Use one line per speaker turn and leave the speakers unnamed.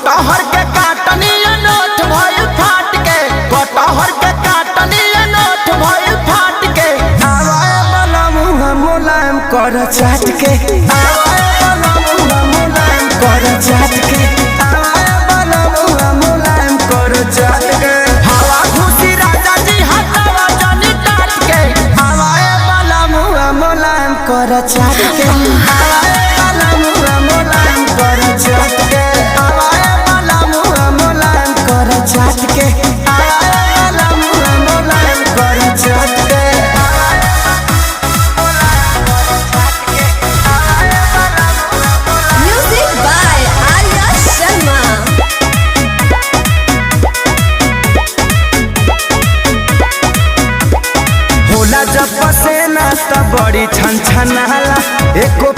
कटहर के काटनी नोट भइल फाट के, कटहर के काटनी नोट भइल फाट के। आवाए वाला मुँह मुलायम कर चाट के, आवाए वाला मुँह मुलायम कर चाट के, आवाए वाला मुँह मुलायम कर चाट के। हवा घुसी राजा जी हटावा जानी काट के, आवाए वाला मुँह मुलायम कर चाट के, आवाए वाला मुँह मुलायम कर चाट के, आवाए वाला मुँह मुलायम कर चाट के, आवाए वाला मुँह मुलायम कर चाट के।
Music by Arya Sharma.
होला जब पसेना त बड़ी छन छनाला, एको